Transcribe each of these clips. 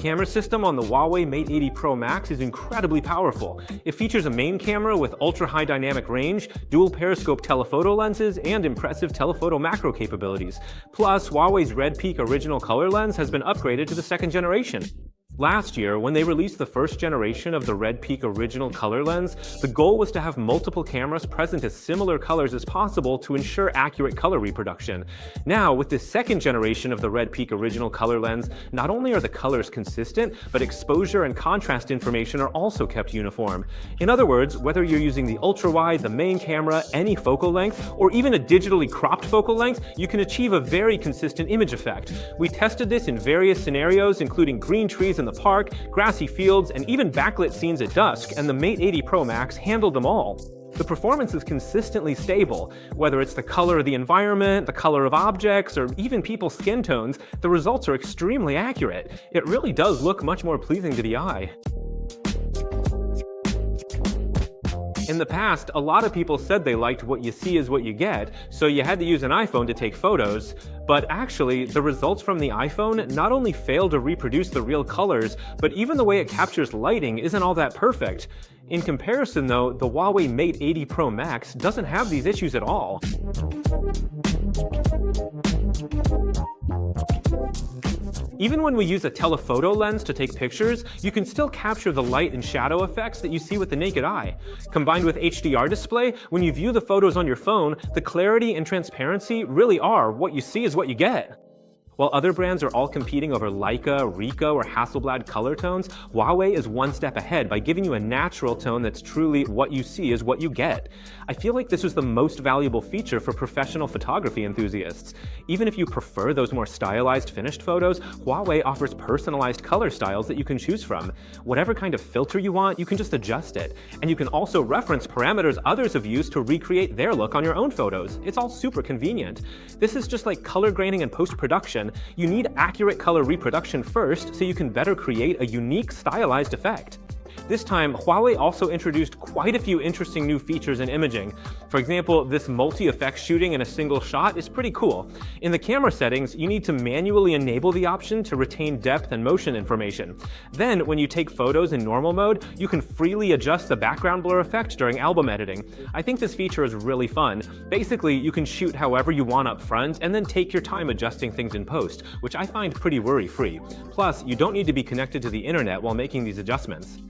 camera system on the Huawei Mate 80 Pro Max is incredibly powerful. It features a main camera with ultra-high dynamic range, dual periscope telephoto lenses, and impressive telephoto macro capabilities. Plus, Huawei's Red Peak original color lens has been upgraded to the second generation. Last year, when they released the first generation of the Red Peak original color lens, the goal was to have multiple cameras present as similar colors as possible to ensure accurate color reproduction. Now, with the second generation of the Red Peak original color lens, not only are the colors consistent, but exposure and contrast information are also kept uniform. In other words, whether you're using the ultra-wide, the main camera, any focal length, or even a digitally cropped focal length, you can achieve a very consistent image effect. We tested this in various scenarios, including green trees in the park, grassy fields, and even backlit scenes at dusk, and the Mate 80 Pro Max handled them all. The performance is consistently stable. Whether it's the color of the environment, the color of objects, or even people's skin tones, the results are extremely accurate. It really does look much more pleasing to the eye. In the past, a lot of people said they liked what you see is what you get, so you had to use an iPhone to take photos. But actually, the results from the iPhone not only fail to reproduce the real colors, but even the way it captures lighting isn't all that perfect. In comparison though, the Huawei Mate 80 Pro Max doesn't have these issues at all. Even when we use a telephoto lens to take pictures, you can still capture the light and shadow effects that you see with the naked eye. Combined with HDR display, when you view the photos on your phone, the clarity and transparency really are what you see is what you get. While other brands are all competing over Leica, Ricoh, or Hasselblad color tones, Huawei is one step ahead by giving you a natural tone that's truly what you see is what you get. I feel like this was the most valuable feature for professional photography enthusiasts. Even if you prefer those more stylized finished photos, Huawei offers personalized color styles that you can choose from. Whatever kind of filter you want, you can just adjust it. And you can also reference parameters others have used to recreate their look on your own photos. It's all super convenient. This is just like color grading and post-production. You need accurate color reproduction first so you can better create a unique stylized effect. This time, Huawei also introduced quite a few interesting new features in imaging. For example, this multi-effect shooting in a single shot is pretty cool. In the camera settings, you need to manually enable the option to retain depth and motion information. Then, when you take photos in normal mode, you can freely adjust the background blur effect during album editing. I think this feature is really fun. Basically, you can shoot however you want up front and then take your time adjusting things in post, which I find pretty worry-free. Plus, you don't need to be connected to the internet while making these adjustments.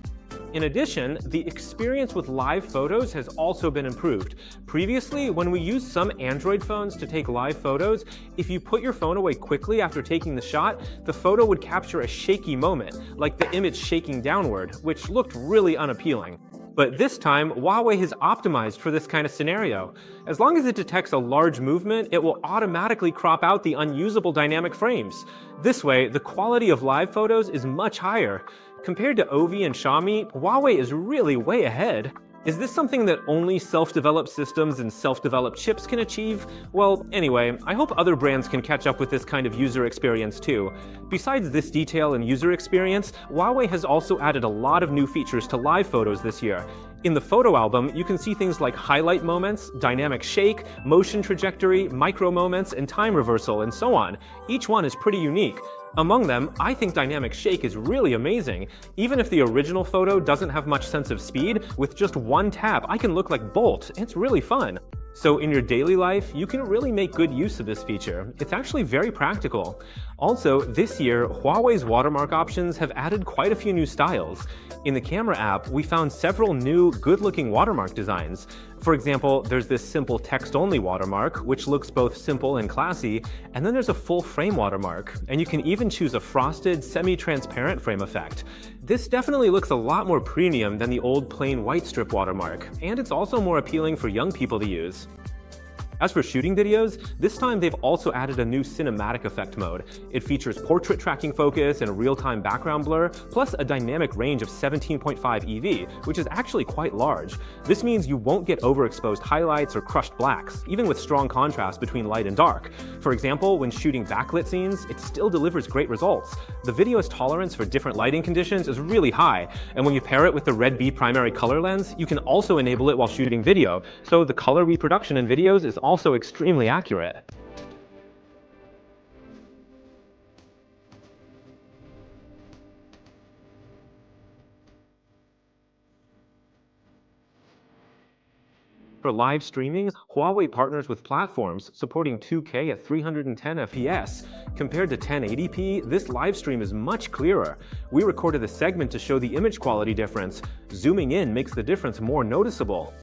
In addition, the experience with live photos has also been improved. Previously, when we used some Android phones to take live photos, if you put your phone away quickly after taking the shot, the photo would capture a shaky moment, like the image shaking downward, which looked really unappealing. But this time, Huawei has optimized for this kind of scenario. As long as it detects a large movement, it will automatically crop out the unusable dynamic frames. This way, the quality of live photos is much higher. Compared to Ovi and Xiaomi, Huawei is really way ahead. Is this something that only self-developed systems and self-developed chips can achieve? Well, anyway, I hope other brands can catch up with this kind of user experience too. Besides this detail and user experience, Huawei has also added a lot of new features to live photos this year. In the photo album, you can see things like highlight moments, dynamic shake, motion trajectory, micro moments, and time reversal, and so on. Each one is pretty unique. Among them, I think dynamic shake is really amazing. Even if the original photo doesn't have much sense of speed, with just one tap, I can look like Bolt. It's really fun. So in your daily life, you can really make good use of this feature. It's actually very practical. Also, this year, Huawei's watermark options have added quite a few new styles. In the camera app, we found several new, good-looking watermark designs. For example, there's this simple text-only watermark, which looks both simple and classy, and then there's a full-frame watermark, and you can even choose a frosted, semi-transparent frame effect. This definitely looks a lot more premium than the old plain white strip watermark, and it's also more appealing for young people to use. As for shooting videos, this time they've also added a new cinematic effect mode. It features portrait tracking focus and real-time background blur, plus a dynamic range of 17.5 EV, which is actually quite large. This means you won't get overexposed highlights or crushed blacks, even with strong contrast between light and dark. For example, when shooting backlit scenes, it still delivers great results. The video's tolerance for different lighting conditions is really high, and when you pair it with the Red B primary color lens, you can also enable it while shooting video, so the color reproduction in videos is also extremely accurate. For live streaming, Huawei partners with platforms supporting 2K at 310 FPS. Compared to 1080p, this live stream is much clearer. We recorded a segment to show the image quality difference. Zooming in makes the difference more noticeable.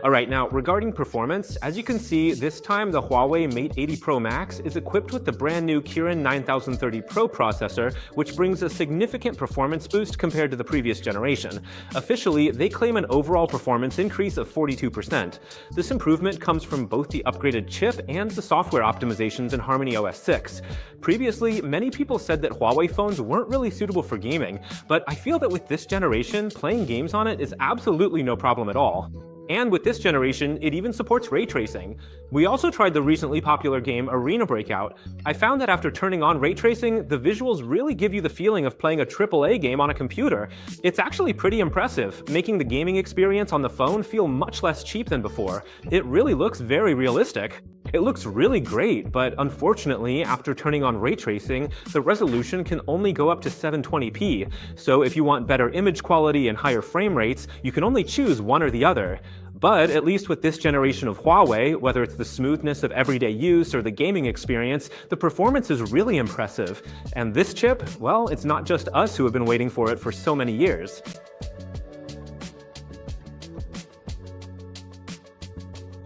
Alright, now regarding performance, as you can see, this time the Huawei Mate 80 Pro Max is equipped with the brand new Kirin 9030 Pro processor, which brings a significant performance boost compared to the previous generation. Officially, they claim an overall performance increase of 42%. This improvement comes from both the upgraded chip and the software optimizations in Harmony OS 6. Previously, many people said that Huawei phones weren't really suitable for gaming, but I feel that with this generation, playing games on it is absolutely no problem at all. And with this generation, it even supports ray tracing. We also tried the recently popular game Arena Breakout. I found that after turning on ray tracing, the visuals really give you the feeling of playing a AAA game on a computer. It's actually pretty impressive, making the gaming experience on the phone feel much less cheap than before. It really looks very realistic. It looks really great, but unfortunately, after turning on ray tracing, the resolution can only go up to 720p. So if you want better image quality and higher frame rates, you can only choose one or the other. But at least with this generation of Huawei, whether it's the smoothness of everyday use or the gaming experience, the performance is really impressive. And this chip, well, it's not just us who have been waiting for it for so many years.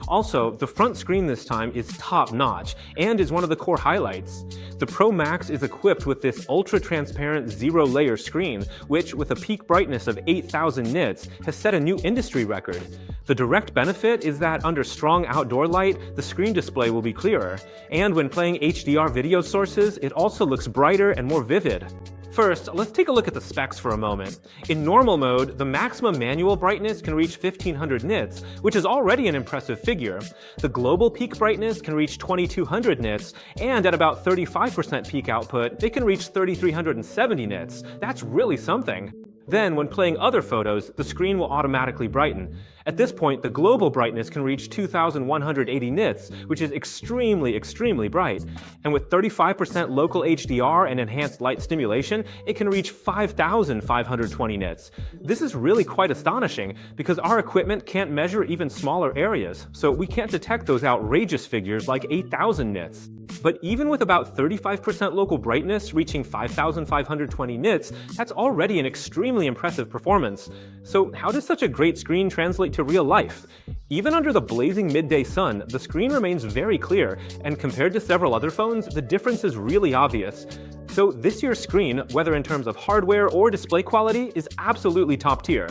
Also, the front screen this time is top-notch and is one of the core highlights. The Pro Max is equipped with this ultra-transparent zero-layer screen, which, with a peak brightness of 8,000 nits, has set a new industry record. The direct benefit is that under strong outdoor light, the screen display will be clearer, and when playing HDR video sources, it also looks brighter and more vivid. First, let's take a look at the specs for a moment. In normal mode, the maximum manual brightness can reach 1500 nits, which is already an impressive figure. The global peak brightness can reach 2200 nits, and at about 35% peak output, it can reach 3370 nits. That's really something. Then, when playing other photos, the screen will automatically brighten. At this point, the global brightness can reach 2180 nits, which is extremely bright. And with 35% local HDR and enhanced light stimulation, it can reach 5520 nits. This is really quite astonishing, because our equipment can't measure even smaller areas, so we can't detect those outrageous figures like 8000 nits. But even with about 35% local brightness reaching 5520 nits, that's already an extremely impressive performance. So how does such a great screen translate to real life? Even under the blazing midday sun, the screen remains very clear, and compared to several other phones, the difference is really obvious. So this year's screen, whether in terms of hardware or display quality, is absolutely top tier.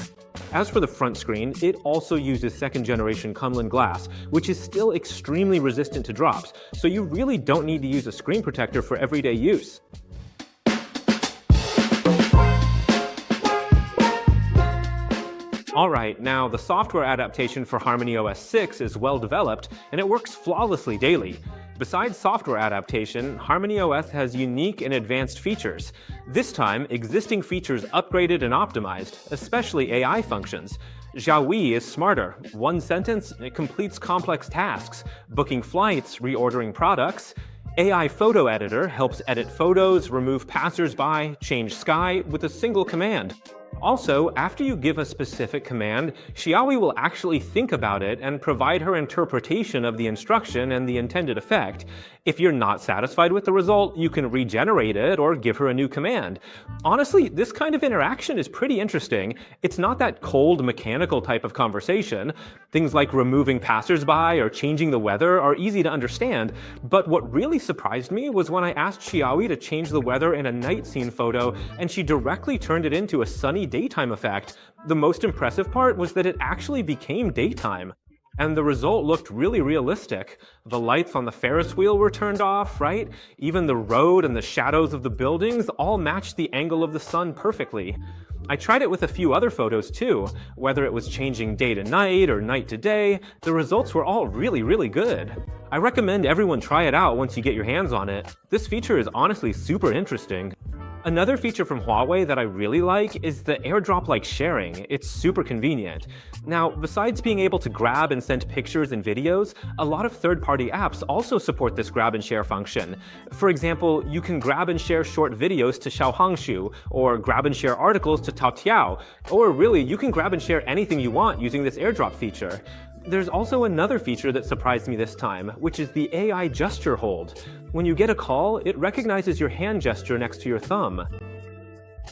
As for the front screen, it also uses second-generation Kunlun glass, which is still extremely resistant to drops, so you really don't need to use a screen protector for everyday use. Alright, now the software adaptation for Harmony OS 6 is well developed, and it works flawlessly daily. Besides software adaptation, Harmony OS has unique and advanced features. This time, existing features upgraded and optimized, especially AI functions. Xiaowi is smarter. One sentence, it completes complex tasks. Booking flights, reordering products. AI Photo Editor helps edit photos, remove passersby, change sky with a single command. Also, after you give a specific command, Xiaowi will actually think about it and provide her interpretation of the instruction and the intended effect. If you're not satisfied with the result, you can regenerate it or give her a new command. Honestly, this kind of interaction is pretty interesting. It's not that cold, mechanical type of conversation. Things like removing passersby or changing the weather are easy to understand, but what really surprised me was when I asked Xiaowi to change the weather in a night scene photo, and she directly turned it into a sunny daytime effect. The most impressive part was that it actually became daytime. And the result looked really realistic. The lights on the Ferris wheel were turned off, right? Even the road and the shadows of the buildings all matched the angle of the sun perfectly. I tried it with a few other photos too. Whether it was changing day to night or night to day, the results were all really good. I recommend everyone try it out once you get your hands on it. This feature is honestly super interesting. Another feature from Huawei that I really like is the airdrop-like sharing. It's super convenient. Now, besides being able to grab and send pictures and videos, a lot of third-party apps also support this grab and share function. For example, you can grab and share short videos to Xiaohongshu, or grab and share articles to Taotiao, or really, you can grab and share anything you want using this airdrop feature. There's also another feature that surprised me this time, which is the AI gesture hold. When you get a call, it recognizes your hand gesture next to your thumb.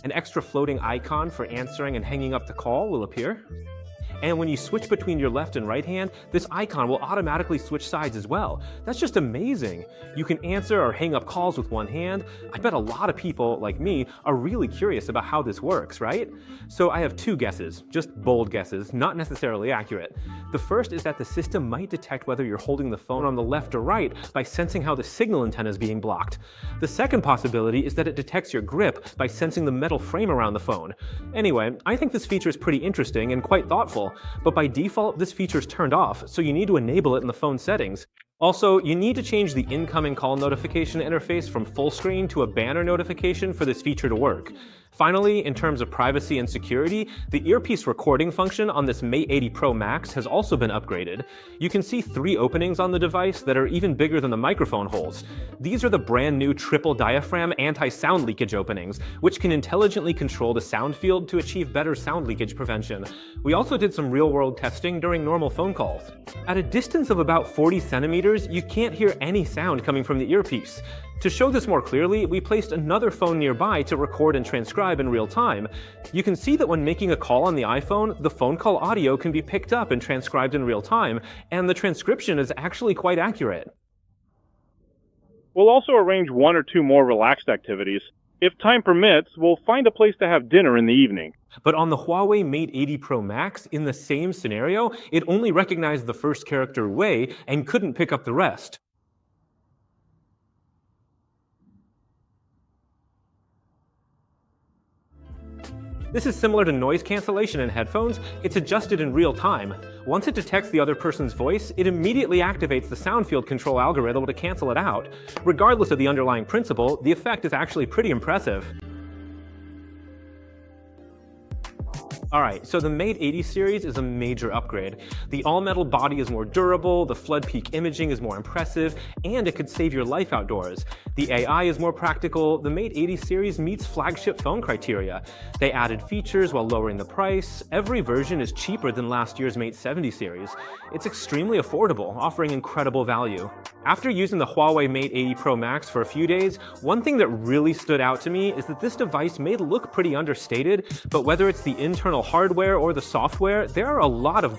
An extra floating icon for answering and hanging up the call will appear. And when you switch between your left and right hand, this icon will automatically switch sides as well. That's just amazing. You can answer or hang up calls with one hand. I bet a lot of people, like me, are really curious about how this works, right? So I have two guesses, just bold guesses, not necessarily accurate. The first is that the system might detect whether you're holding the phone on the left or right by sensing how the signal antenna is being blocked. The second possibility is that it detects your grip by sensing the metal frame around the phone. Anyway, I think this feature is pretty interesting and quite thoughtful. But by default, this feature is turned off, so you need to enable it in the phone settings. Also, you need to change the incoming call notification interface from full screen to a banner notification for this feature to work. Finally, in terms of privacy and security, the earpiece recording function on this Mate 80 Pro Max has also been upgraded. You can see 3 openings on the device that are even bigger than the microphone holes. These are the brand new triple diaphragm anti-sound leakage openings, which can intelligently control the sound field to achieve better sound leakage prevention. We also did some real-world testing during normal phone calls. At a distance of about 40 centimeters, you can't hear any sound coming from the earpiece. To show this more clearly, we placed another phone nearby to record and transcribe in real time. You can see that when making a call on the iPhone, the phone call audio can be picked up and transcribed in real time, and the transcription is actually quite accurate. We'll also arrange 1 or 2 more relaxed activities. If time permits, we'll find a place to have dinner in the evening. But on the Huawei Mate 80 Pro Max, in the same scenario, it only recognized the first character Wei and couldn't pick up the rest. This is similar to noise cancellation in headphones. It's adjusted in real time. Once it detects the other person's voice, it immediately activates the sound field control algorithm to cancel it out. Regardless of the underlying principle, the effect is actually pretty impressive. Alright, so the Mate 80 series is a major upgrade. The all-metal body is more durable, the flood peak imaging is more impressive, and it could save your life outdoors. The AI is more practical. The Mate 80 series meets flagship phone criteria. They added features while lowering the price. Every version is cheaper than last year's Mate 70 series. It's extremely affordable, offering incredible value. After using the Huawei Mate 80 Pro Max for a few days, one thing that really stood out to me is that this device may look pretty understated, but whether it's the internal hardware or the software, there are a lot of